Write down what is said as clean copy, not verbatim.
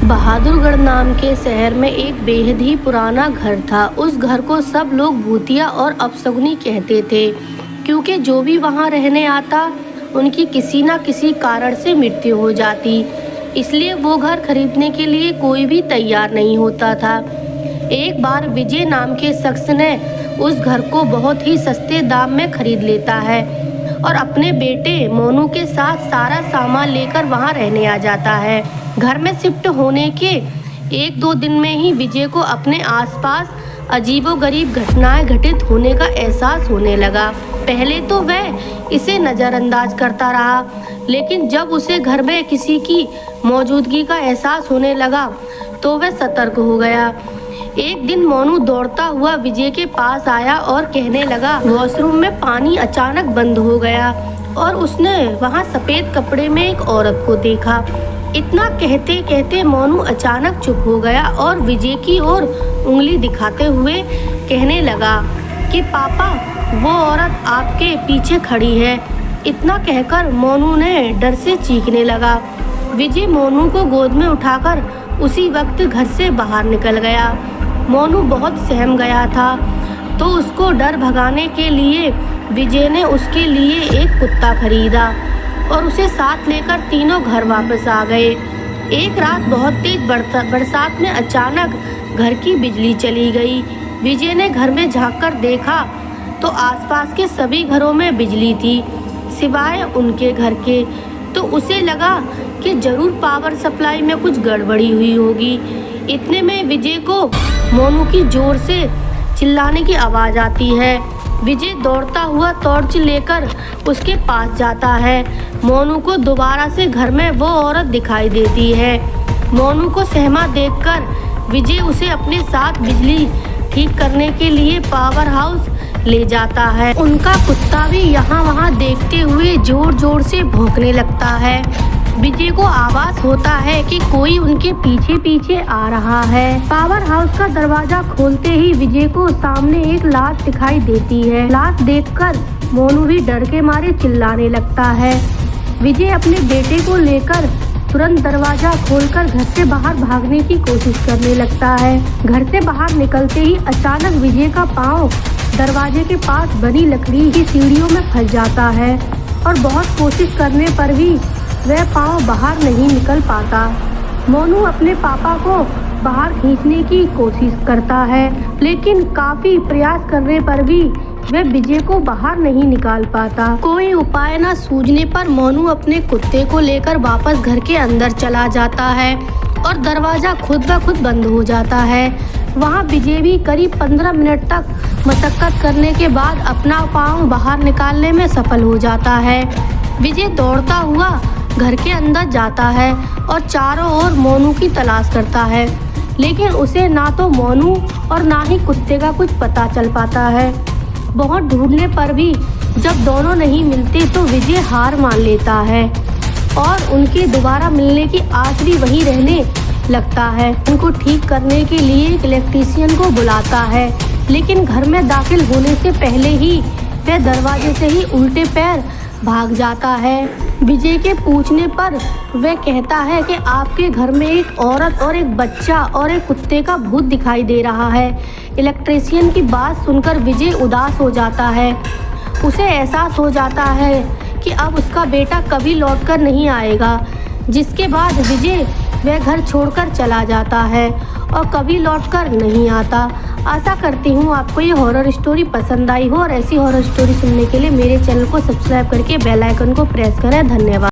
बहादुरगढ़ नाम के शहर में एक बेहद ही पुराना घर था। उस घर को सब लोग भूतिया और अपशगुनी कहते थे, क्योंकि जो भी वहां रहने आता उनकी किसी न किसी कारण से मृत्यु हो जाती। इसलिए वो घर खरीदने के लिए कोई भी तैयार नहीं होता था। एक बार विजय नाम के शख्स ने उस घर को बहुत ही सस्ते दाम में खरीद लेता है और अपने बेटे मोनू के साथ सारा सामान लेकर वहां रहने आ जाता है। घर में शिफ्ट होने के 1-2 दिन में ही विजय को अपने आसपास अजीबोगरीब घटनाएं घटित होने का एहसास होने लगा। पहले तो वह इसे नज़रअंदाज करता रहा, लेकिन जब उसे घर में किसी की मौजूदगी का एहसास होने लगा तो वह सतर्क हो गया। एक दिन मोनू दौड़ता हुआ विजय के पास आया और कहने लगा, वॉशरूम में पानी अचानक बंद हो गया और उसने वहां सफ़ेद कपड़े में एक औरत को देखा। इतना कहते कहते मोनू अचानक चुप हो गया और विजय की ओर उंगली दिखाते हुए कहने लगा कि पापा, वो औरत आपके पीछे खड़ी है। इतना कहकर मोनू ने डर से चीखने लगा। विजय मोनू को गोद में उठाकर उसी वक्त घर से बाहर निकल गया। मोनू बहुत सहम गया था, तो उसको डर भगाने के लिए विजय ने उसके लिए एक कुत्ता खरीदा और उसे साथ लेकर तीनों घर वापस आ गए। एक रात बहुत तेज बरसात में अचानक घर की बिजली चली गई। विजय ने घर में झांककर देखा तो आसपास के सभी घरों में बिजली थी, सिवाय उनके घर के। तो उसे लगा कि जरूर पावर सप्लाई में कुछ गड़बड़ी हुई होगी। इतने में विजय को मोनू की जोर से चिल्लाने की आवाज़ आती है। विजय दौड़ता हुआ टॉर्च लेकर उसके पास जाता है। मोनू को दोबारा से घर में वो औरत दिखाई देती है। मोनू को सहमा देखकर विजय उसे अपने साथ बिजली ठीक करने के लिए पावर हाउस ले जाता है। उनका कुत्ता भी यहाँ वहाँ देखते हुए जोर जोर से भौंकने लगता है। विजय को आभास होता है कि कोई उनके पीछे पीछे आ रहा है। पावर हाउस का दरवाजा खोलते ही विजय को सामने एक लाश दिखाई देती है। लाश देखकर मोनू भी डर के मारे चिल्लाने लगता है। विजय अपने बेटे को लेकर तुरंत दरवाजा खोलकर घर से बाहर भागने की कोशिश करने लगता है। घर से बाहर निकलते ही अचानक विजय का पाँव दरवाजे के पास बनी लकड़ी की सीढ़ियों में फंस जाता है और बहुत कोशिश करने पर भी वह पाँव बाहर नहीं निकल पाता। मोनू अपने पापा को बाहर खींचने की कोशिश करता है, लेकिन काफी प्रयास करने पर भी वह विजय को बाहर नहीं निकाल पाता। कोई उपाय न सूझने पर मोनू अपने कुत्ते को लेकर वापस घर के अंदर चला जाता है और दरवाजा खुद ब खुद बंद हो जाता है। वहाँ विजय भी करीब 15 मिनट तक मशक्कत करने के बाद अपना पाँव बाहर निकालने में सफल हो जाता है। विजय दौड़ता हुआ घर के अंदर जाता है और चारों ओर मोनू की तलाश करता है, लेकिन उसे ना तो मोनू और ना ही कुत्ते का कुछ पता चल पाता है। बहुत ढूंढने पर भी जब दोनों नहीं मिलते तो विजय हार मान लेता है और उनके दोबारा मिलने की आस भी वहीं रहने लगता है। उनको ठीक करने के लिए एक इलेक्ट्रीशियन को बुलाता है, लेकिन घर में दाखिल होने से पहले ही वह दरवाजे से ही उल्टे पैर भाग जाता है। विजय के पूछने पर वह कहता है कि आपके घर में एक औरत और एक बच्चा और एक कुत्ते का भूत दिखाई दे रहा है। इलेक्ट्रीशियन की बात सुनकर विजय उदास हो जाता है। उसे एहसास हो जाता है कि अब उसका बेटा कभी लौटकर नहीं आएगा, जिसके बाद विजय वह घर छोड़कर चला जाता है और कभी लौटकर नहीं आता। आशा करती हूँ आपको ये हॉरर स्टोरी पसंद आई हो और ऐसी हॉरर स्टोरी सुनने के लिए मेरे चैनल को सब्सक्राइब करके बेल आइकन को प्रेस करें। धन्यवाद।